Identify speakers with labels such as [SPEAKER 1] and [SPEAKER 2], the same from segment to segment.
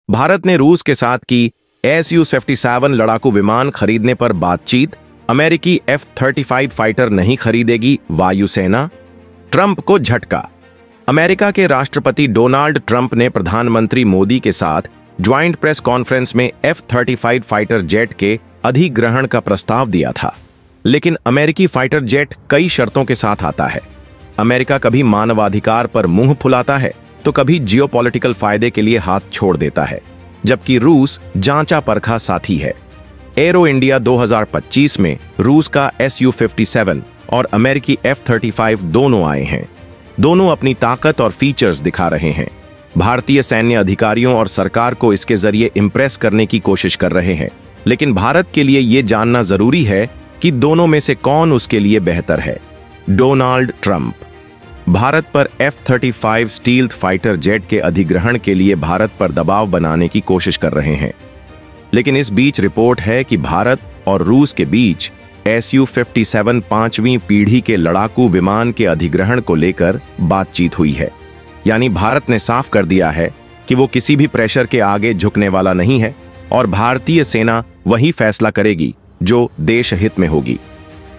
[SPEAKER 1] भारत ने रूस के साथ की Su-57 लड़ाकू विमान खरीदने पर बातचीत। अमेरिकी F-35 फाइटर नहीं खरीदेगी वायुसेना। ट्रंप को झटका। अमेरिका के राष्ट्रपति डोनाल्ड ट्रंप ने प्रधानमंत्री मोदी के साथ ज्वाइंट प्रेस कॉन्फ्रेंस में F-35 फाइटर जेट के अधिग्रहण का प्रस्ताव दिया था, लेकिन अमेरिकी फाइटर जेट कई शर्तों के साथ आता है। अमेरिका कभी मानवाधिकार पर मुंह फुलाता है तो कभी जियोपॉलिटिकल फायदे के लिए हाथ छोड़ देता है, जबकि रूस जांचा परखा साथी है। एरो इंडिया 2025 में रूस का Su-57 और अमेरिकी F-35 दोनों आए हैं। दोनों अपनी ताकत और फीचर्स दिखा रहे हैं। भारतीय सैन्य अधिकारियों और सरकार को इसके जरिए इंप्रेस करने की कोशिश कर रहे हैं, लेकिन भारत के लिए यह जानना जरूरी है कि दोनों में से कौन उसके लिए बेहतर है। डोनाल्ड ट्रंप भारत पर F-35 स्टील्थ फाइटर जेट के अधिग्रहण के लिए भारत पर दबाव बनाने की कोशिश कर रहे हैं, लेकिन इस बीच रिपोर्ट है कि भारत और रूस के बीच Su-57 पांचवीं पीढ़ी के लड़ाकू विमान के अधिग्रहण को लेकर बातचीत हुई है। यानी भारत ने साफ कर दिया है कि वो किसी भी प्रेशर के आगे झुकने वाला नहीं है और भारतीय सेना वही फैसला करेगी जो देश हित में होगी।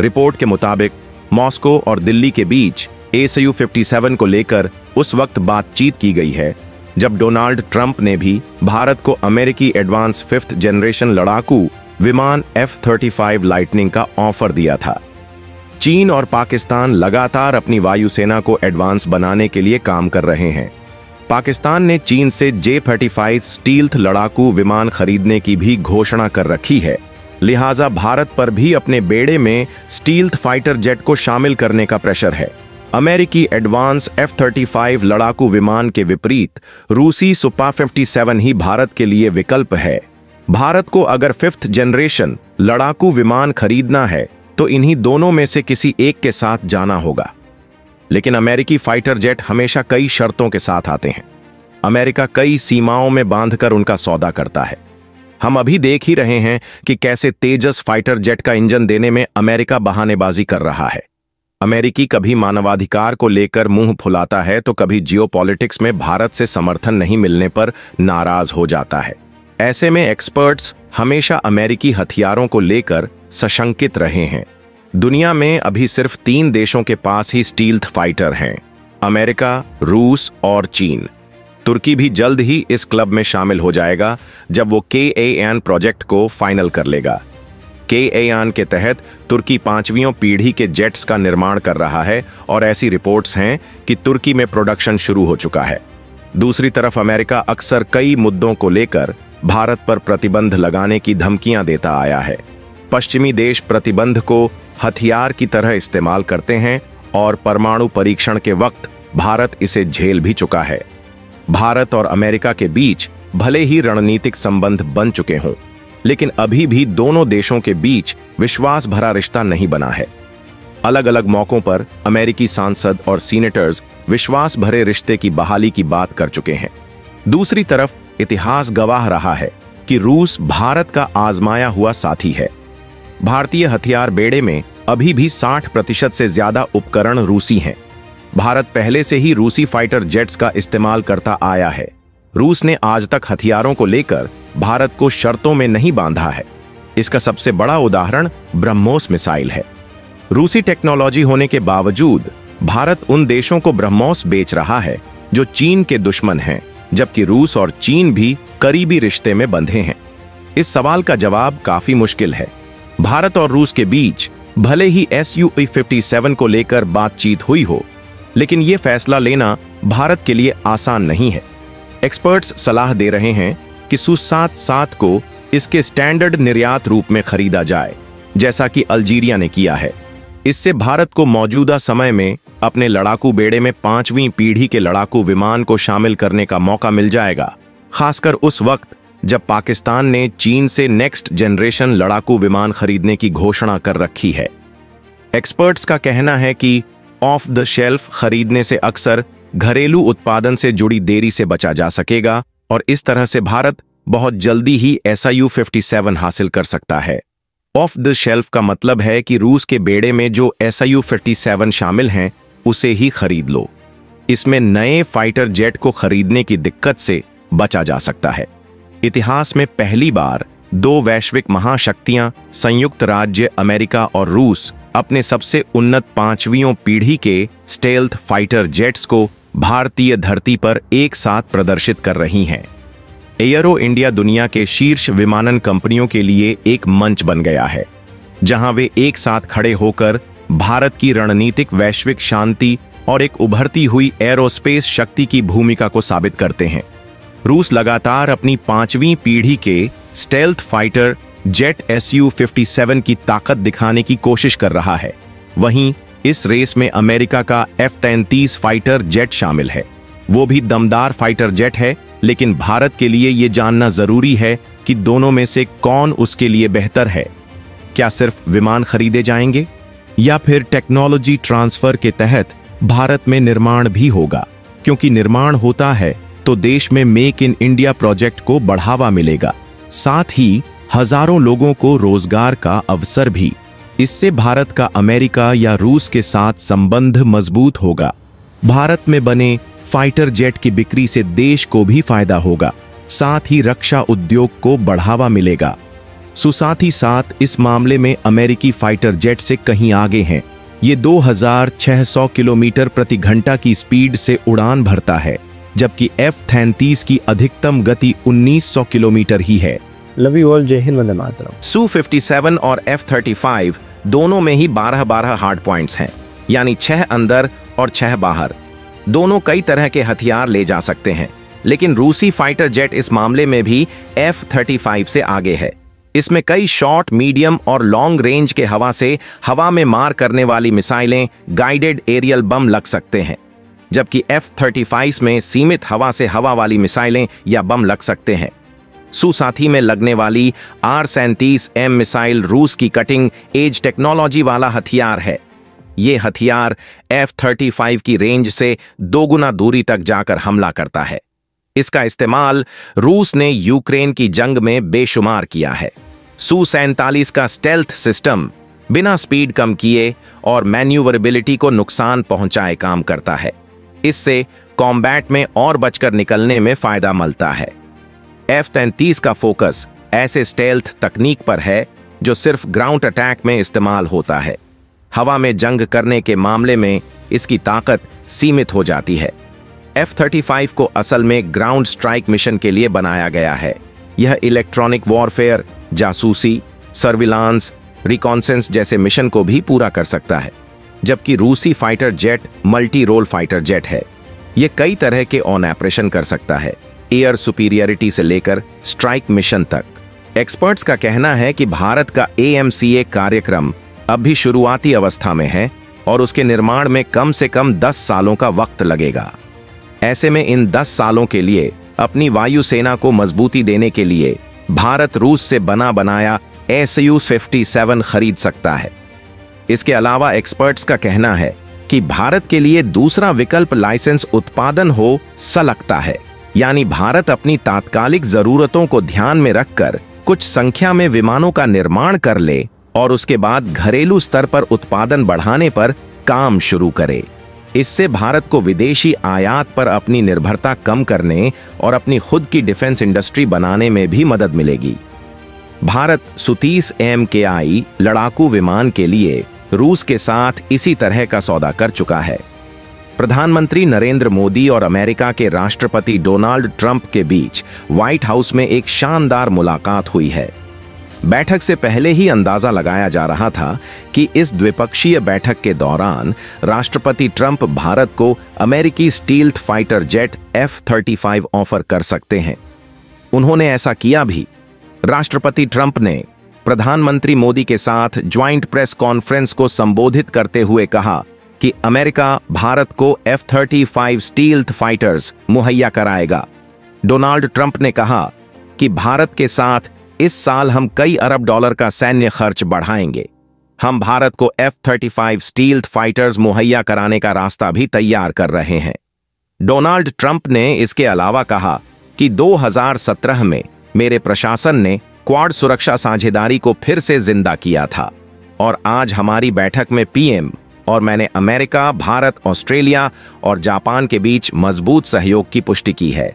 [SPEAKER 1] रिपोर्ट के मुताबिक मॉस्को और दिल्ली के बीच Su-57 को लेकर उस वक्त बातचीत की गई है जब डोनाल्ड ट्रंप ने भी भारत को अमेरिकी एडवांस 5th जनरेशन लड़ाकू विमान F-35 लाइटनिंग का ऑफर दिया था। चीन और पाकिस्तान लगातार अपनी वायुसेना को एडवांस बनाने के लिए काम कर रहे हैं। पाकिस्तान ने चीन से J-35 स्टील्थ लड़ाकू विमान खरीदने की भी घोषणा कर रखी है, लिहाजा भारत पर भी अपने बेड़े में स्टील्थ फाइटर जेट को शामिल करने का प्रेशर है। अमेरिकी एडवांस F-35 लड़ाकू विमान के विपरीत रूसी Su-57 ही भारत के लिए विकल्प है। भारत को अगर 5th जनरेशन लड़ाकू विमान खरीदना है तो इन्हीं दोनों में से किसी एक के साथ जाना होगा, लेकिन अमेरिकी फाइटर जेट हमेशा कई शर्तों के साथ आते हैं। अमेरिका कई सीमाओं में बांधकर उनका सौदा करता है। हम अभी देख ही रहे हैं कि कैसे तेजस फाइटर जेट का इंजन देने में अमेरिका बहानेबाजी कर रहा है। अमेरिकी कभी मानवाधिकार को लेकर मुंह फुलाता है तो कभी जियोपॉलिटिक्स में भारत से समर्थन नहीं मिलने पर नाराज हो जाता है। ऐसे में एक्सपर्ट्स हमेशा अमेरिकी हथियारों को लेकर सशंकित रहे हैं। दुनिया में अभी सिर्फ 3 देशों के पास ही स्टील्थ फाइटर हैं: अमेरिका, रूस और चीन। तुर्की भी जल्द ही इस क्लब में शामिल हो जाएगा जब वो Kayan प्रोजेक्ट को फाइनल कर लेगा। Kayan के तहत तुर्की 5वीं पीढ़ी के जेट्स का निर्माण कर रहा है और ऐसी रिपोर्ट्स हैं कि तुर्की में प्रोडक्शन शुरू हो चुका है। दूसरी तरफ अमेरिका अक्सर कई मुद्दों को लेकर भारत पर प्रतिबंध लगाने की धमकियां देता आया है। पश्चिमी देश प्रतिबंध को हथियार की तरह इस्तेमाल करते हैं और परमाणु परीक्षण के वक्त भारत इसे झेल भी चुका है। भारत और अमेरिका के बीच भले ही रणनीतिक संबंध बन चुके हों, लेकिन अभी भी दोनों देशों के बीच विश्वास भरा रिश्ता नहीं बना है। अलग अलग मौकों पर अमेरिकी सांसद और सीनेटर्स विश्वास भरे रिश्ते की बहाली की बात कर चुके हैं। दूसरी तरफ इतिहास गवाह रहा है कि रूस भारत का आजमाया हुआ साथी है। भारतीय हथियार बेड़े में अभी भी 60% से ज्यादा उपकरण रूसी हैं। भारत पहले से ही रूसी फाइटर जेट्स का इस्तेमाल करता आया है। रूस ने आज तक हथियारों को लेकर भारत को शर्तों में नहीं बांधा है। इसका सबसे बड़ा उदाहरण ब्रह्मोस मिसाइल है। रूसी टेक्नोलॉजी होने के बावजूद भारत उन देशों को ब्रह्मोस बेच रहा है जो चीन के दुश्मन हैं, जबकि रूस और चीन भी करीबी रिश्ते में बंधे हैं। इस सवाल का जवाब काफी मुश्किल है। भारत और रूस के बीच भले ही Su-57 को लेकर बातचीत हुई हो, लेकिन यह फैसला लेना भारत के लिए आसान नहीं है। एक्सपर्ट्स सलाह दे रहे हैं कि Su-57 को इसके स्टैंडर्ड निर्यात रूप में खरीदा जाए, जैसा कि अल्जीरिया ने किया है। इससे भारत को मौजूदा समय में अपने लड़ाकू बेड़े में 5वीं पीढ़ी के लड़ाकू विमान को शामिल करने का मौका मिल जाएगा, खासकर उस वक्त जब पाकिस्तान ने चीन से नेक्स्ट जनरेशन लड़ाकू विमान खरीदने की घोषणा कर रखी है। एक्सपर्ट्स का कहना है कि ऑफ द शेल्फ खरीदने से अक्सर घरेलू उत्पादन से जुड़ी देरी से बचा जा सकेगा और इस तरह से भारत बहुत जल्दी ही Su-57 हासिल कर सकता है। ऑफ द शेल्फ का मतलब है कि रूस के बेड़े में जो Su-57 शामिल हैं उसे ही खरीद लो। इसमें नए फाइटर जेट को खरीदने की दिक्कत से बचा जा सकता है। इतिहास में पहली बार दो वैश्विक महाशक्तियां संयुक्त राज्य अमेरिका और रूस अपने सबसे उन्नत 5वीं पीढ़ी के स्टेल्थ फाइटर जेट्स को भारतीय धरती पर एक साथ प्रदर्शित कर रही हैं। एयरो इंडिया दुनिया के शीर्ष विमानन कंपनियों के लिए एक मंच बन गया है, जहां वे एक साथ खड़े होकर भारत की रणनीतिक वैश्विक शांति और एक उभरती हुई एरोस्पेस शक्ति की भूमिका को साबित करते हैं। रूस लगातार अपनी 5वीं पीढ़ी के स्टेल्थ फाइटर जेट Su-57 की ताकत दिखाने की कोशिश कर रहा है। वहीं इस रेस में अमेरिका का F-33 फाइटर जेट शामिल है। वो भी दमदार फाइटर जेट है, लेकिन भारत के लिए ये जानना जरूरी है कि दोनों में से कौन उसके लिए बेहतर है। क्या सिर्फ विमान खरीदे जाएंगे या फिर टेक्नोलॉजी ट्रांसफर के तहत भारत में निर्माण भी होगा? क्योंकि निर्माण होता है तो देश में मेक इन इंडिया प्रोजेक्ट को बढ़ावा मिलेगा, साथ ही हजारों लोगों को रोजगार का अवसर भी। इससे भारत का अमेरिका या रूस के साथ संबंध मजबूत होगा। भारत में बने फाइटर जेट की बिक्री से देश को भी फायदा होगा, साथ ही रक्षा उद्योग को बढ़ावा मिलेगा। साथ ही साथ इस मामले में अमेरिकी फाइटर जेट से कहीं आगे हैं। ये 2600 किलोमीटर प्रति घंटा की स्पीड से उड़ान भरता है, जबकि F-33 की अधिकतम गति 1900 किलोमीटर ही है।
[SPEAKER 2] लव यू ऑल, जय हिंद, वंदे मातरम।
[SPEAKER 1] Su-57 और F-35 दोनों में ही 12-12 हार्ड पॉइंट्स हैं, यानी 6 अंदर और 6 बाहर। दोनों कई तरह के हथियार ले जा सकते हैं, लेकिन रूसी फाइटर जेट इस मामले में भी F-35 से आगे है। इसमें कई शॉर्ट, मीडियम और लॉन्ग रेंज के हवा से हवा में मार करने वाली मिसाइलें, गाइडेड एरियल बम लग सकते हैं, जबकि F-35 में सीमित हवा से हवा वाली मिसाइलें या बम लग सकते हैं। साथी में लगने वाली R-37M मिसाइल रूस की कटिंग एज टेक्नोलॉजी वाला हथियार है। ये हथियार F-35 की रेंज से 2 गुना दूरी तक जाकर हमला करता है। इसका इस्तेमाल रूस ने यूक्रेन की जंग में बेशुमार किया है। Su-47 का स्टेल्थ सिस्टम बिना स्पीड कम किए और मैन्यूवरेबिलिटी को नुकसान पहुंचाए काम करता है। इससे कॉम्बैट में और बचकर निकलने में फायदा मिलता है। F-33 का फोकस ऐसे स्टेल्थ तकनीक पर है जो सिर्फ ग्राउंड अटैक में इस्तेमाल होता है। हवा में जंग करने के मामले में इसकी ताकत सीमित हो जाती है। F-35 को असल में ग्राउंड स्ट्राइक मिशन के लिए बनाया गया है। यह इलेक्ट्रॉनिक वॉरफेयर, जासूसी, सर्विलांस, रिकॉन्सेंस जैसे मिशन को भी पूरा कर सकता है, जबकि रूसी fighter jet multi role fighter jet है। यह कई तरह के ऑन ऑपरेशन कर सकता है, एयर सुपीरियरिटी से लेकर स्ट्राइक मिशन तक। एक्सपर्ट्स का कहना है कि भारत का AMCA कार्यक्रम अब भी शुरुआती अवस्था में है और उसके निर्माण में कम से कम 10 सालों का वक्त लगेगा। ऐसे में इन 10 सालों के लिए अपनी वायुसेना को मजबूती देने के लिए भारत रूस से बना बनाया Su-57 खरीद सकता है। इसके अलावा एक्सपर्ट्स का कहना है कि भारत के लिए दूसरा विकल्प लाइसेंस उत्पादन हो सकता है, यानी भारत अपनी तात्कालिक जरूरतों को ध्यान में रखकर कुछ संख्या में विमानों का निर्माण कर ले और उसके बाद घरेलू स्तर पर उत्पादन बढ़ाने पर काम शुरू करे। इससे भारत को विदेशी आयात पर अपनी निर्भरता कम करने और अपनी खुद की डिफेंस इंडस्ट्री बनाने में भी मदद मिलेगी। भारत Su-30 MKI लड़ाकू विमान के लिए रूस के साथ इसी तरह का सौदा कर चुका है। प्रधानमंत्री नरेंद्र मोदी और अमेरिका के राष्ट्रपति डोनाल्ड ट्रंप के बीच व्हाइट हाउस में एक शानदार मुलाकात हुई है। बैठक से पहले ही अंदाजा लगाया जा रहा था कि इस द्विपक्षीय बैठक के दौरान राष्ट्रपति ट्रंप भारत को अमेरिकी stealth fighter jet F-35 offer कर सकते हैं। उन्होंने ऐसा किया भी। राष्ट्रपति ट्रंप ने प्रधानमंत्री मोदी के साथ ज्वाइंट प्रेस कॉन्फ्रेंस को संबोधित करते हुए कहा कि अमेरिका भारत को F-35 स्टील्थ फाइटर्स मुहैया कराएगा। डोनाल्ड ट्रंप ने कहा कि भारत के साथ इस साल हम कई अरब डॉलर का सैन्य खर्च बढ़ाएंगे। हम भारत को F-35 स्टील्थ फाइटर्स मुहैया कराने का रास्ता भी तैयार कर रहे हैं। डोनाल्ड ट्रंप ने इसके अलावा कहा कि 2017 में मेरे प्रशासन ने क्वाड सुरक्षा साझेदारी को फिर से जिंदा किया था और आज हमारी बैठक में PM और मैंने अमेरिका, भारत, ऑस्ट्रेलिया और जापान के बीच मजबूत सहयोग की पुष्टि की है।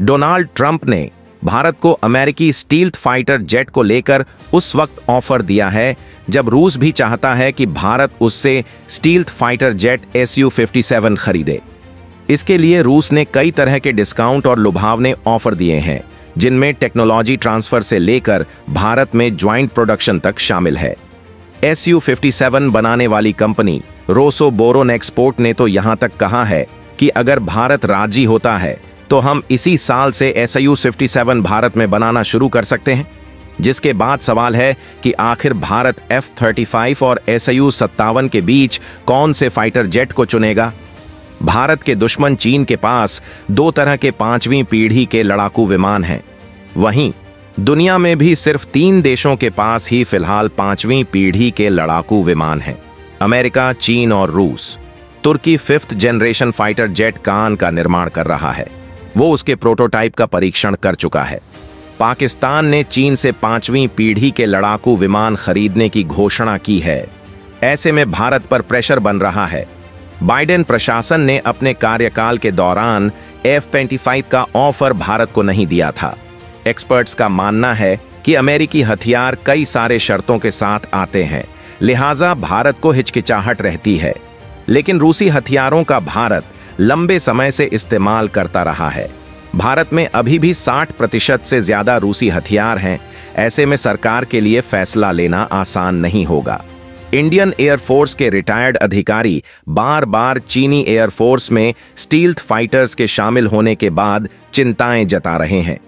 [SPEAKER 1] डोनाल्ड ट्रंप ने भारत को अमेरिकी स्टील्थ फाइटर जेट को लेकर उस वक्त ऑफर दिया है जब रूस भी चाहता है कि भारत उससे स्टील्थ फाइटर जेट Su-57 खरीदे। इसके लिए रूस ने कई तरह के डिस्काउंट और लुभावने ऑफर दिए हैं, जिनमें टेक्नोलॉजी ट्रांसफर से लेकर भारत में ज्वाइंट प्रोडक्शन तक शामिल है। Su-57 बनाने वाली कंपनी रोसोबोरोनेक्सपोर्ट ने तो यहां तक कहा है कि अगर भारत राजी होता है तो हम इसी साल से Su-57 भारत में बनाना शुरू कर सकते हैं। जिसके बाद सवाल है कि आखिर भारत F-35 और Su-57 के बीच कौन से फाइटर जेट को चुनेगा। भारत के दुश्मन चीन के पास 2 तरह के 5वीं पीढ़ी के लड़ाकू विमान हैं। वहीं दुनिया में भी सिर्फ 3 देशों के पास ही फिलहाल 5वीं पीढ़ी के लड़ाकू विमान हैं: अमेरिका, चीन और रूस। तुर्की 5th जनरेशन फाइटर जेट कान का निर्माण कर रहा है। वो उसके प्रोटोटाइप का परीक्षण कर चुका है। पाकिस्तान ने चीन से 5वीं पीढ़ी के लड़ाकू विमान खरीदने की घोषणा की है। ऐसे में भारत पर प्रेशर बन रहा है। बाइडेन प्रशासन ने अपने कार्यकाल के दौरान F-25 का ऑफर भारत को नहीं दिया था। एक्सपर्ट्स का मानना है कि अमेरिकी हथियार कई सारे शर्तों के साथ आते हैं, लिहाजा भारत को हिचकिचाहट रहती है। लेकिन रूसी हथियारों का भारत लंबे समय से इस्तेमाल करता रहा है। भारत में अभी भी 60% से ज्यादा रूसी हथियार हैं। ऐसे में सरकार के लिए फैसला लेना आसान नहीं होगा। इंडियन एयरफोर्स के रिटायर्ड अधिकारी बार बार चीनी एयरफोर्स में स्टील्थ फाइटर्स के शामिल होने के बाद चिंताएं जता रहे हैं।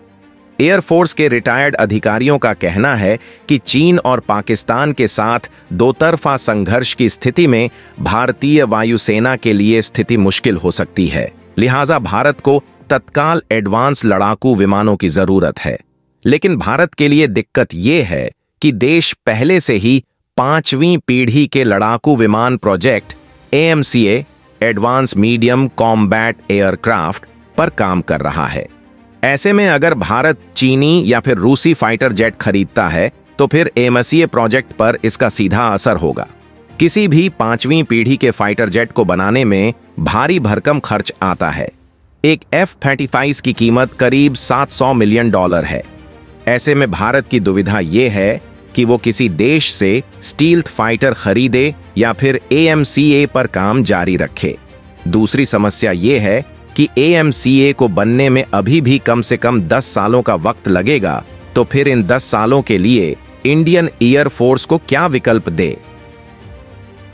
[SPEAKER 1] एयरफोर्स के रिटायर्ड अधिकारियों का कहना है कि चीन और पाकिस्तान के साथ दोतरफा संघर्ष की स्थिति में भारतीय वायुसेना के लिए स्थिति मुश्किल हो सकती है। लिहाजा भारत को तत्काल एडवांस लड़ाकू विमानों की जरूरत है। लेकिन भारत के लिए दिक्कत यह है कि देश पहले से ही 5वीं पीढ़ी के लड़ाकू विमान project AMCA advance medium combat aircraft पर काम कर रहा है। ऐसे में अगर भारत चीनी या फिर रूसी फाइटर जेट खरीदता है तो फिर AMCA प्रोजेक्ट पर इसका सीधा असर होगा। किसी भी 5वीं पीढ़ी के फाइटर जेट को बनाने में भारी भरकम खर्च आता है। एक F-35 की कीमत करीब $700 मिलियन है। ऐसे में भारत की दुविधा यह है कि वो किसी देश से स्टील्थ फाइटर खरीदे या फिर AMCA पर काम जारी रखे। दूसरी समस्या यह है कि AMCA को बनने में अभी भी कम से कम 10 सालों का वक्त लगेगा, तो फिर इन 10 सालों के लिए इंडियन एयरफोर्स को क्या विकल्प दे।